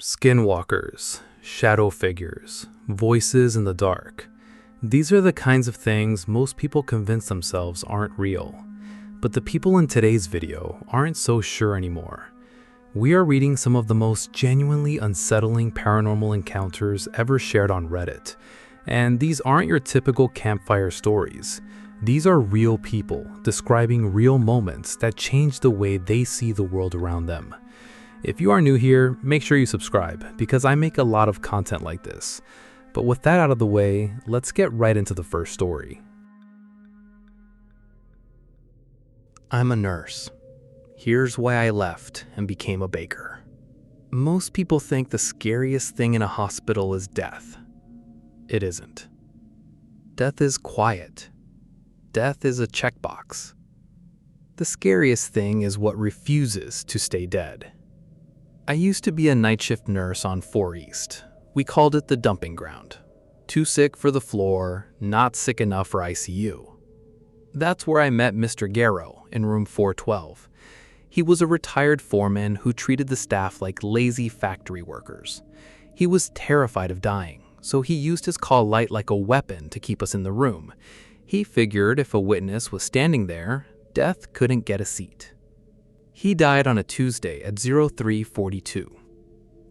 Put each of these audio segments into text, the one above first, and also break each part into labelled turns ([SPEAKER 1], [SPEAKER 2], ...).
[SPEAKER 1] Skinwalkers, shadow figures, voices in the dark. These are the kinds of things most people convince themselves aren't real. But the people in today's video aren't so sure anymore. We are reading some of the most genuinely unsettling paranormal encounters ever shared on Reddit. And these aren't your typical campfire stories. These are real people describing real moments that change the way they see the world around them. If you are new here, make sure you subscribe because I make a lot of content like this. But with that out of the way, let's get right into the first story. I'm a nurse. Here's why I left and became a baker. Most people think the scariest thing in a hospital is death. It isn't. Death is quiet. Death is a checkbox. The scariest thing is what refuses to stay dead. I used to be a night shift nurse on 4 East. We called it the dumping ground. Too sick for the floor, not sick enough for ICU. That's where I met Mr. Garrow in room 412. He was a retired foreman who treated the staff like lazy factory workers. He was terrified of dying, so he used his call light like a weapon to keep us in the room. He figured if a witness was standing there, death couldn't get a seat. He died on a Tuesday at 03:42.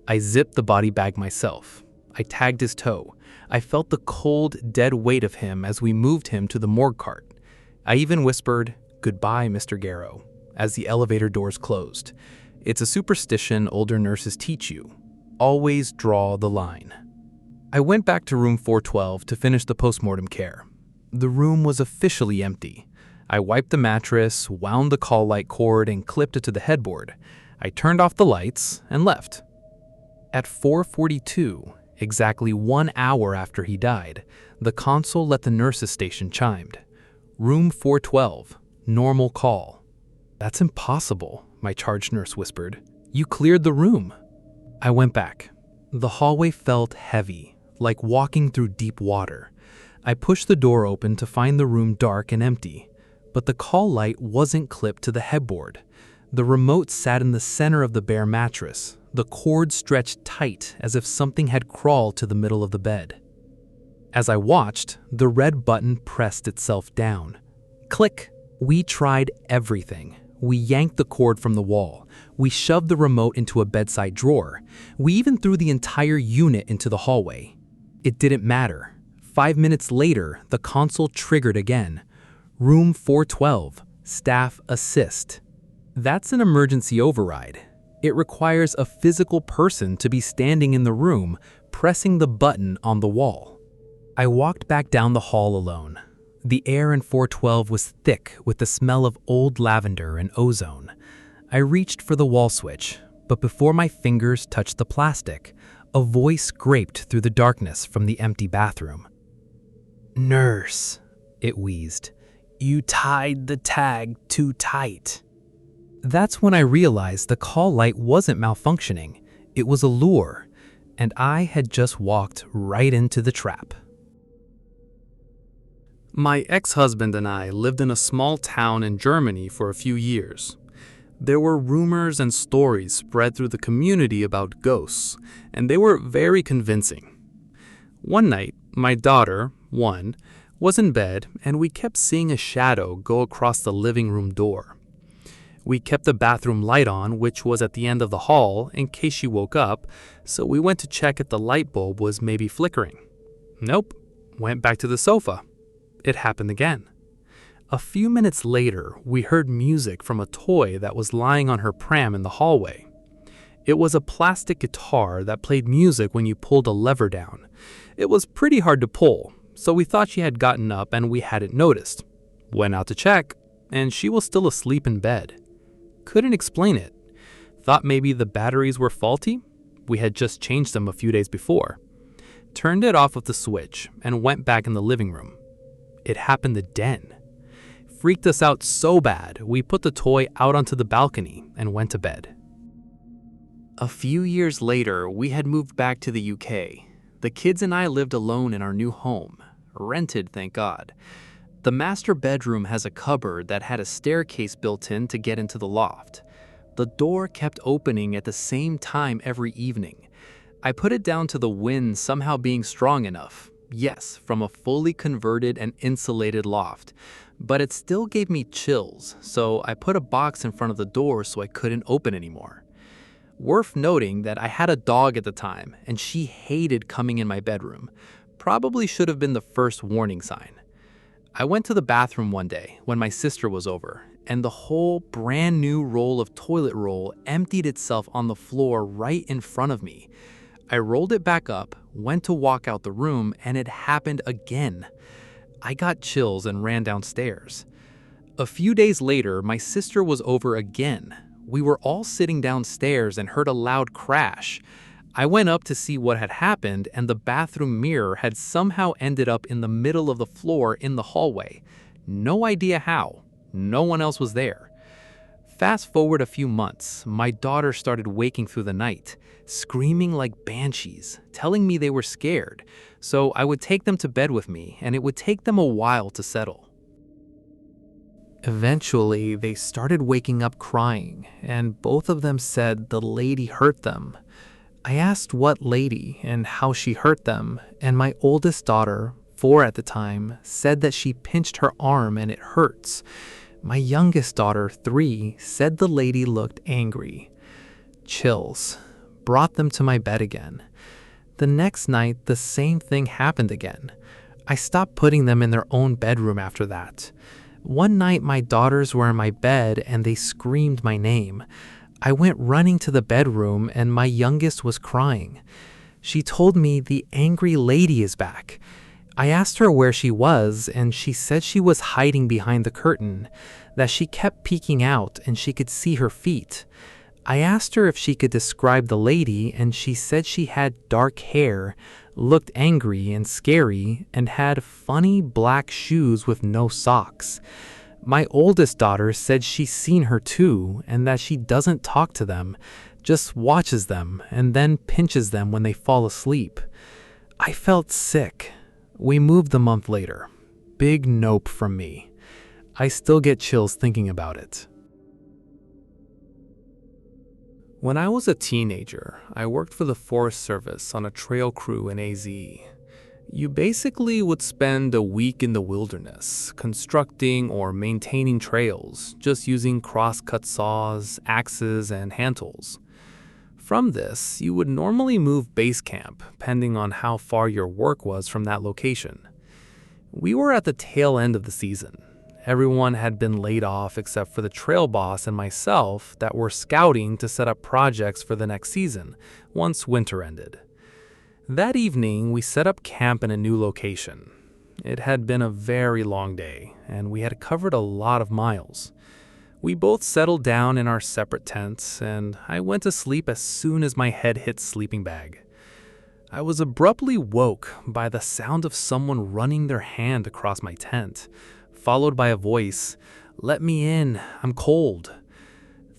[SPEAKER 1] I zipped the body bag myself. I tagged his toe. I felt the cold, dead weight of him as we moved him to the morgue cart. I even whispered, "Goodbye, Mr. Garrow," as the elevator doors closed. It's a superstition older nurses teach you. Always draw the line. I went back to room 412 to finish the postmortem care. The room was officially empty. I wiped the mattress, wound the call light cord, and clipped it to the headboard. I turned off the lights and left. At 4:42, exactly 1 hour after he died, the console at the nurse's station chimed. Room 412, normal call. "That's impossible," my charge nurse whispered. "You cleared the room." I went back. The hallway felt heavy, like walking through deep water. I pushed the door open to find the room dark and empty. But the call light wasn't clipped to the headboard. The remote sat in the center of the bare mattress, the cord stretched tight as if something had crawled to the middle of the bed. As I watched, the red button pressed itself down. Click! We tried everything. We yanked the cord from the wall. We shoved the remote into a bedside drawer. We even threw the entire unit into the hallway. It didn't matter. 5 minutes later, the console triggered again. Room 412, staff assist. That's an emergency override. It requires a physical person to be standing in the room, pressing the button on the wall. I walked back down the hall alone. The air in 412 was thick with the smell of old lavender and ozone. I reached for the wall switch, but before my fingers touched the plastic, a voice scraped through the darkness from the empty bathroom. "Nurse," it wheezed. "You tied the tag too tight." That's when I realized the call light wasn't malfunctioning. It was a lure, and I had just walked right into the trap. My ex-husband and I lived in a small town in Germany for a few years. There were rumors and stories spread through the community about ghosts, and they were very convincing. One night, my daughter, 1, was in bed, and we kept seeing a shadow go across the living room door. We kept the bathroom light on, which was at the end of the hall, in case she woke up, so we went to check if the light bulb was maybe flickering. Nope. Went back to the sofa. It happened again. A few minutes later, we heard music from a toy that was lying on her pram in the hallway. It was a plastic guitar that played music when you pulled a lever down. It was pretty hard to pull, so we thought she had gotten up and we hadn't noticed. Went out to check, and she was still asleep in bed. Couldn't explain it. Thought maybe the batteries were faulty? We had just changed them a few days before. Turned it off with the switch and went back in the living room. It happened again. Freaked us out so bad, we put the toy out onto the balcony and went to bed. A few years later, we had moved back to the UK. The kids and I lived alone in our new home. Rented, thank God. The master bedroom has a cupboard that had a staircase built in to get into the loft. The door kept opening at the same time every evening. I put it down to the wind somehow being strong enough. Yes, from a fully converted and insulated loft. But it still gave me chills, so I put a box in front of the door so I couldn't open anymore. Worth noting that I had a dog at the time, and she hated coming in my bedroom. Probably should have been the first warning sign. I went to the bathroom one day when my sister was over, and the whole brand new roll of toilet roll emptied itself on the floor right in front of me. I rolled it back up, went to walk out the room, and it happened again. I got chills and ran downstairs. A few days later, my sister was over again. We were all sitting downstairs and heard a loud crash. I went up to see what had happened, and the bathroom mirror had somehow ended up in the middle of the floor in the hallway. No idea how. No one else was there. Fast forward a few months, my daughter started waking through the night, screaming like banshees, telling me they were scared. So I would take them to bed with me, and it would take them a while to settle. Eventually, they started waking up crying, and both of them said the lady hurt them. I asked what lady and how she hurt them, and my oldest daughter, 4 at the time, said that she pinched her arm and it hurts. My youngest daughter, 3, said the lady looked angry. Chills. Brought them to my bed again. The next night, the same thing happened again. I stopped putting them in their own bedroom after that. One night, my daughters were in my bed and they screamed my name. I went running to the bedroom and my youngest was crying. She told me the angry lady is back. I asked her where she was and she said she was hiding behind the curtain, that she kept peeking out and she could see her feet. I asked her if she could describe the lady and she said she had dark hair, looked angry and scary, and had funny black shoes with no socks. My oldest daughter said she's seen her too and that she doesn't talk to them, just watches them and then pinches them when they fall asleep. I felt sick. We moved a month later. Big nope from me. I still get chills thinking about it. When I was a teenager, I worked for the Forest Service on a trail crew in AZ. You basically would spend a week in the wilderness, constructing or maintaining trails, just using cross-cut saws, axes, and hand tools. From this, you would normally move base camp, depending on how far your work was from that location. We were at the tail end of the season. Everyone had been laid off except for the trail boss and myself that were scouting to set up projects for the next season, once winter ended. That evening, we set up camp in a new location. It had been a very long day, and we had covered a lot of miles. We both settled down in our separate tents, and I went to sleep as soon as my head hit sleeping bag. I was abruptly woke by the sound of someone running their hand across my tent, followed by a voice, "Let me in, I'm cold."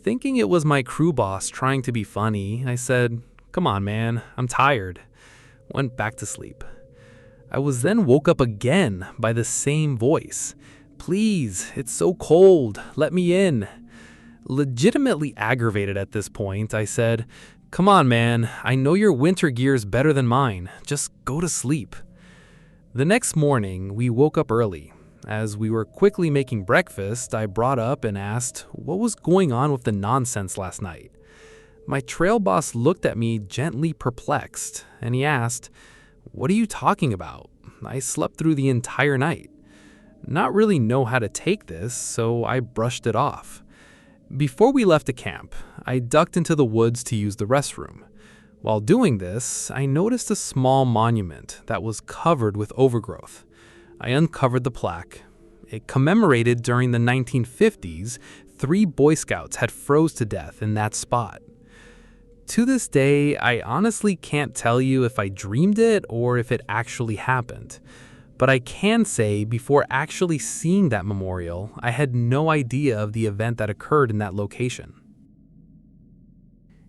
[SPEAKER 1] Thinking it was my crew boss trying to be funny, I said, "Come on, man, I'm tired." Went back to sleep. I was then woke up again by the same voice. "Please, it's so cold, let me in." Legitimately aggravated at this point, I said, "Come on, man, I know your winter gear's better than mine, just go to sleep." The next morning, we woke up early. As we were quickly making breakfast, I brought up and asked what was going on with the nonsense last night. My trail boss looked at me gently perplexed, and he asked, "What are you talking about? I slept through the entire night." Not really know how to take this, so I brushed it off. Before we left the camp, I ducked into the woods to use the restroom. While doing this, I noticed a small monument that was covered with overgrowth. I uncovered the plaque. It commemorated during the 1950s, 3 Boy Scouts had froze to death in that spot. To this day, I honestly can't tell you if I dreamed it or if it actually happened. But I can say before actually seeing that memorial, I had no idea of the event that occurred in that location.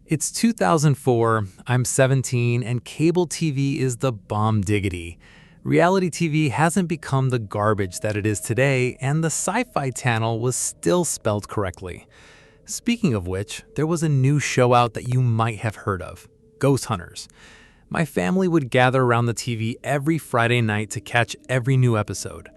[SPEAKER 1] It's 2004, I'm 17, and cable TV is the bomb diggity. Reality TV hasn't become the garbage that it is today, and the Sci-Fi Channel was still spelled correctly. Speaking of which, there was a new show out that you might have heard of, Ghost Hunters. My family would gather around the TV every Friday night to catch every new episode.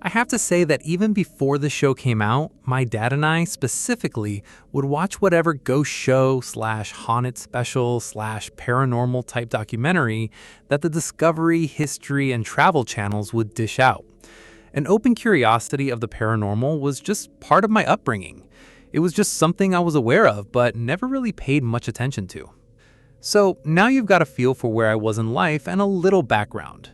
[SPEAKER 1] I have to say that even before the show came out, my dad and I specifically would watch whatever ghost show / haunted special / paranormal type documentary that the Discovery, History, and Travel channels would dish out. An open curiosity of the paranormal was just part of my upbringing. It was just something I was aware of, but never really paid much attention to. So now you've got a feel for where I was in life and a little background.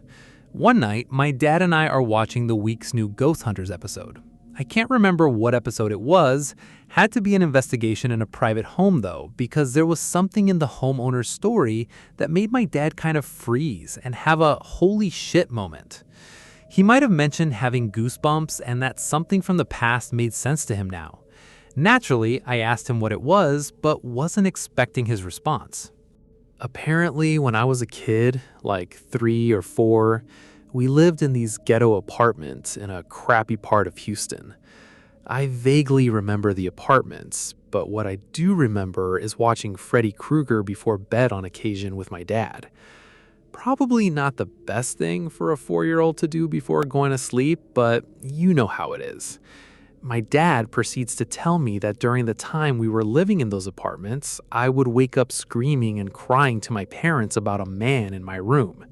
[SPEAKER 1] One night, my dad and I are watching the week's new Ghost Hunters episode. I can't remember what episode it was. Had to be an investigation in a private home though, because there was something in the homeowner's story that made my dad kind of freeze and have a holy shit moment. He might have mentioned having goosebumps and that something from the past made sense to him now. Naturally, I asked him what it was, but wasn't expecting his response. Apparently, when I was a kid, like 3 or 4, we lived in these ghetto apartments in a crappy part of Houston. I vaguely remember the apartments, but what I do remember is watching Freddy Krueger before bed on occasion with my dad. Probably not the best thing for a 4-year-old to do before going to sleep, but you know how it is. My dad proceeds to tell me that during the time we were living in those apartments, I would wake up screaming and crying to my parents about a man in my room.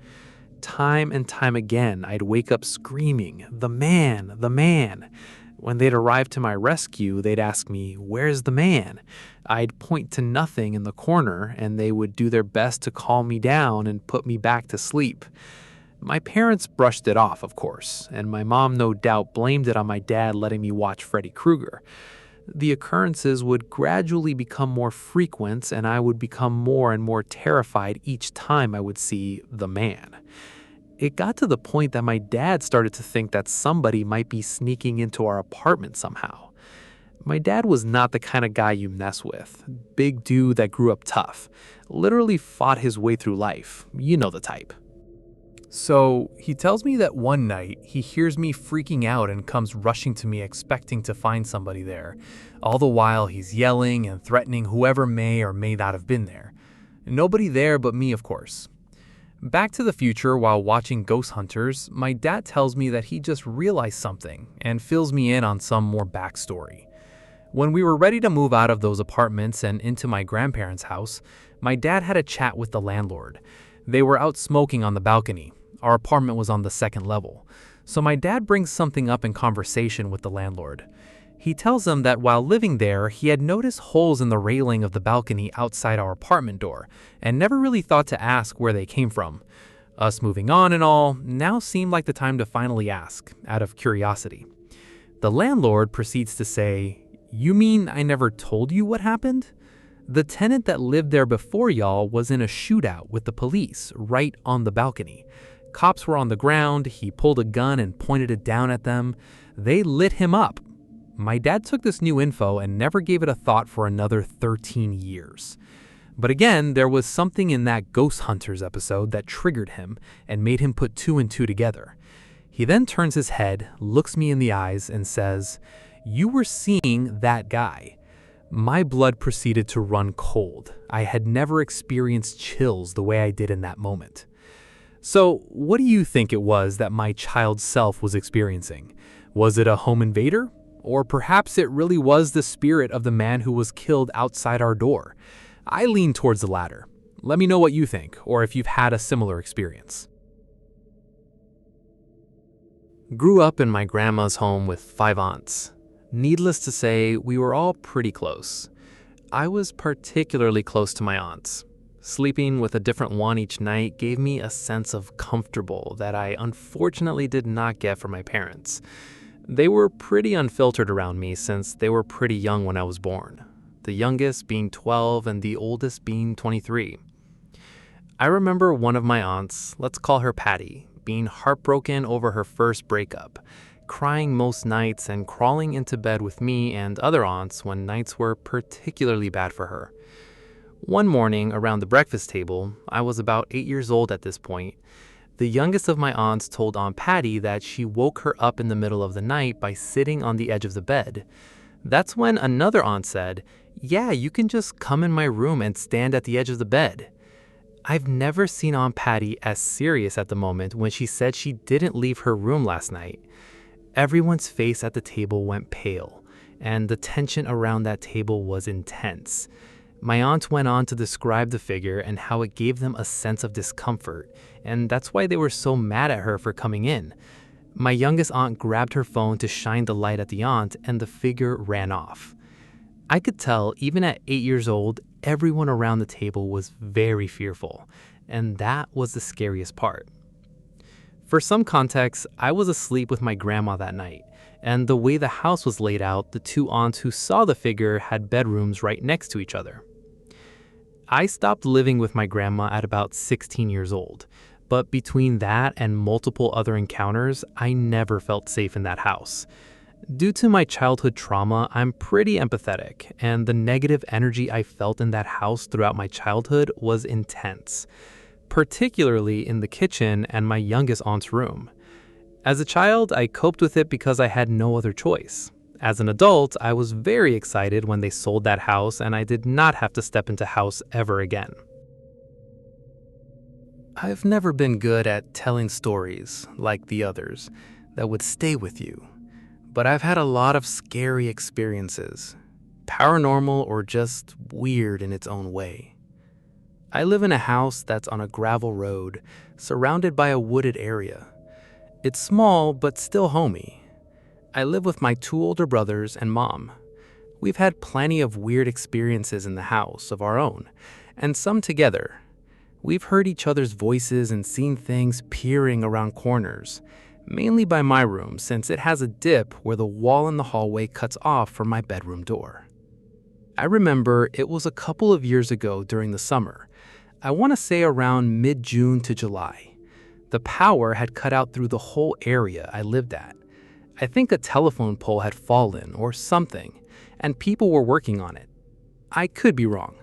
[SPEAKER 1] Time and time again, I'd wake up screaming, "The man, the man." When they'd arrive to my rescue, they'd ask me, "Where's the man?" I'd point to nothing in the corner, and they would do their best to calm me down and put me back to sleep. My parents brushed it off, of course, and my mom no doubt blamed it on my dad letting me watch Freddy Krueger. The occurrences would gradually become more frequent, and I would become more and more terrified each time I would see the man. It got to the point that my dad started to think that somebody might be sneaking into our apartment somehow. My dad was not the kind of guy you mess with. Big dude that grew up tough. Literally fought his way through life. You know the type. So he tells me that one night he hears me freaking out and comes rushing to me expecting to find somebody there. All the while he's yelling and threatening whoever may or may not have been there. Nobody there but me, of course. Back to the future, while watching Ghost Hunters, my dad tells me that he just realized something and fills me in on some more backstory. When we were ready to move out of those apartments and into my grandparents' house, my dad had a chat with the landlord. They were out smoking on the balcony. Our apartment was on the second level. So my dad brings something up in conversation with the landlord. He tells him that while living there, he had noticed holes in the railing of the balcony outside our apartment door and never really thought to ask where they came from. Us moving on and all now seemed like the time to finally ask, out of curiosity. The landlord proceeds to say, "You mean I never told you what happened? The tenant that lived there before y'all was in a shootout with the police right on the balcony. Cops were on the ground, he pulled a gun and pointed it down at them. They lit him up." My dad took this new info and never gave it a thought for another 13 years. But again, there was something in that Ghost Hunters episode that triggered him and made him put 2 and 2 together. He then turns his head, looks me in the eyes, and says, "You were seeing that guy." My blood proceeded to run cold. I had never experienced chills the way I did in that moment. So, what do you think it was that my child self was experiencing? Was it a home invader? Or perhaps it really was the spirit of the man who was killed outside our door? I lean towards the latter. Let me know what you think, or if you've had a similar experience. Grew up in my grandma's home with 5 aunts. Needless to say, we were all pretty close. I was particularly close to my aunts. Sleeping with a different one each night gave me a sense of comfortable that I unfortunately did not get from my parents. They were pretty unfiltered around me since they were pretty young when I was born, the youngest being 12 and the oldest being 23. I remember one of my aunts, let's call her Patty, being heartbroken over her first breakup, crying most nights and crawling into bed with me and other aunts when nights were particularly bad for her. One morning around the breakfast table, I was about 8 years old at this point, the youngest of my aunts told Aunt Patty that she woke her up in the middle of the night by sitting on the edge of the bed. That's when another aunt said, "Yeah, you can just come in my room and stand at the edge of the bed." I've never seen Aunt Patty as serious at the moment when she said she didn't leave her room last night. Everyone's face at the table went pale, and the tension around that table was intense. My aunt went on to describe the figure and how it gave them a sense of discomfort, and that's why they were so mad at her for coming in. My youngest aunt grabbed her phone to shine the light at the aunt, and the figure ran off. I could tell, even at 8 years old, everyone around the table was very fearful, and that was the scariest part. For some context, I was asleep with my grandma that night, and the way the house was laid out, the two aunts who saw the figure had bedrooms right next to each other. I stopped living with my grandma at about 16 years old, but between that and multiple other encounters, I never felt safe in that house. Due to my childhood trauma, I'm pretty empathetic, and the negative energy I felt in that house throughout my childhood was intense, particularly in the kitchen and my youngest aunt's room. As a child, I coped with it because I had no other choice. As an adult, I was very excited when they sold that house and I did not have to step into house ever again. I've never been good at telling stories like the others that would stay with you, but I've had a lot of scary experiences, paranormal or just weird in its own way. I live in a house that's on a gravel road, surrounded by a wooded area. It's small, but still homey. I live with my two older brothers and mom. We've had plenty of weird experiences in the house of our own, and some together. We've heard each other's voices and seen things peering around corners, mainly by my room since it has a dip where the wall in the hallway cuts off from my bedroom door. I remember it was a couple of years ago during the summer. I want to say around mid-June to July. The power had cut out through the whole area I lived at. I think a telephone pole had fallen or something, and people were working on it. I could be wrong.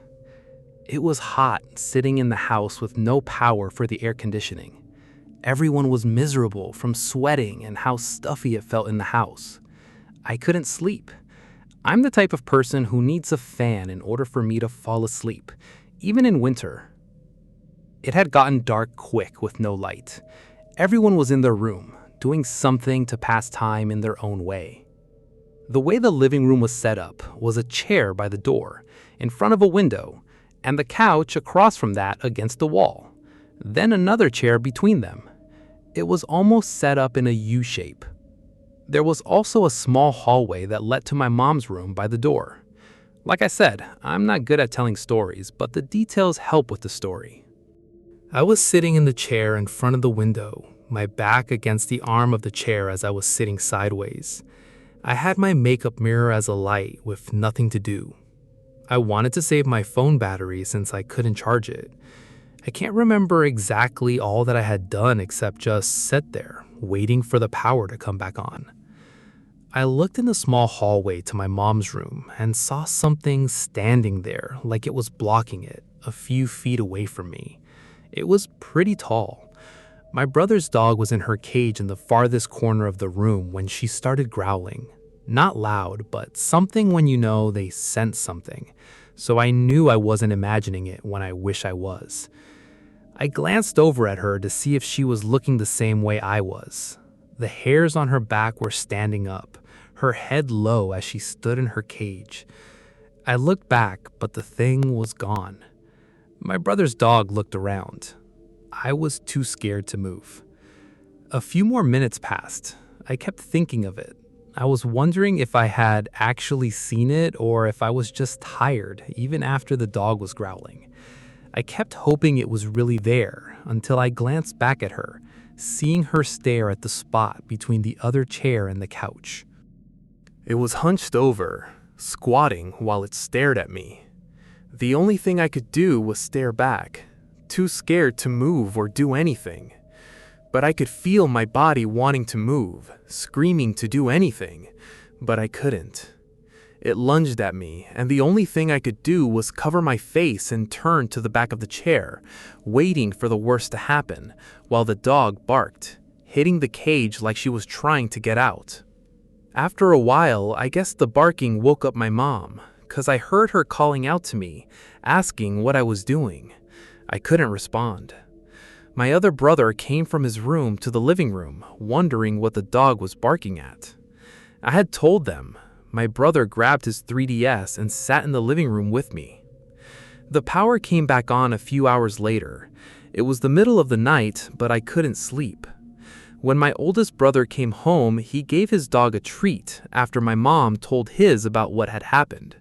[SPEAKER 1] It was hot sitting in the house with no power for the air conditioning. Everyone was miserable from sweating and how stuffy it felt in the house. I couldn't sleep. I'm the type of person who needs a fan in order for me to fall asleep, even in winter. It had gotten dark quick with no light. Everyone was in their room, doing something to pass time in their own way. The way the living room was set up was a chair by the door, in front of a window, and the couch across from that against the wall. Then another chair between them. It was almost set up in a U shape. There was also a small hallway that led to my mom's room by the door. Like I said, I'm not good at telling stories, but the details help with the story. I was sitting in the chair in front of the window, my back against the arm of the chair as I was sitting sideways. I had my makeup mirror as a light with nothing to do. I wanted to save my phone battery since I couldn't charge it. I can't remember exactly all that I had done except just sit there, waiting for the power to come back on. I looked in the small hallway to my mom's room and saw something standing there like it was blocking it, a few feet away from me. It was pretty tall. My brother's dog was in her cage in the farthest corner of the room when she started growling. Not loud, but something when you know they sense something. So I knew I wasn't imagining it when I wish I was. I glanced over at her to see if she was looking the same way I was. The hairs on her back were standing up, her head low as she stood in her cage. I looked back, but the thing was gone. My brother's dog looked around. I was too scared to move. A few more minutes passed. I kept thinking of it. I was wondering if I had actually seen it or if I was just tired, even after the dog was growling. I kept hoping it was really there until I glanced back at her, seeing her stare at the spot between the other chair and the couch. It was hunched over, squatting while it stared at me. The only thing I could do was stare back, too scared to move or do anything. But I could feel my body wanting to move, screaming to do anything, but I couldn't. It lunged at me, and the only thing I could do was cover my face and turn to the back of the chair, waiting for the worst to happen, while the dog barked, hitting the cage like she was trying to get out. After a while, I guess the barking woke up my mom, 'cause I heard her calling out to me, asking what I was doing. I couldn't respond. My other brother came from his room to the living room, wondering what the dog was barking at. I had told them. My brother grabbed his 3DS and sat in the living room with me. The power came back on a few hours later. It was the middle of the night, but I couldn't sleep. When my oldest brother came home, he gave his dog a treat after my mom told his about what had happened.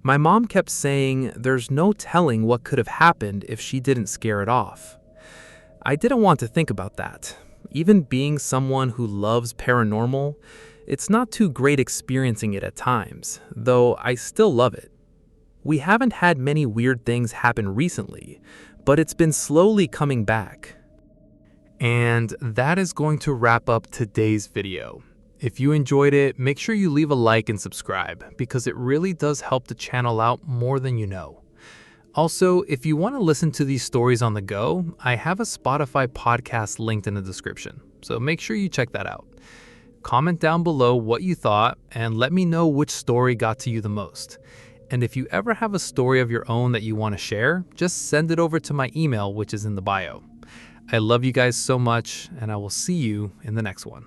[SPEAKER 1] My mom kept saying there's no telling what could have happened if she didn't scare it off. I didn't want to think about that. Even being someone who loves paranormal, it's not too great experiencing it at times, though I still love it. We haven't had many weird things happen recently, but it's been slowly coming back. And that is going to wrap up today's video. If you enjoyed it, make sure you leave a like and subscribe, because it really does help the channel out more than you know. Also, if you want to listen to these stories on the go, I have a Spotify podcast linked in the description, so make sure you check that out. Comment down below what you thought and let me know which story got to you the most. And if you ever have a story of your own that you want to share, just send it over to my email, which is in the bio. I love you guys so much, and I will see you in the next one.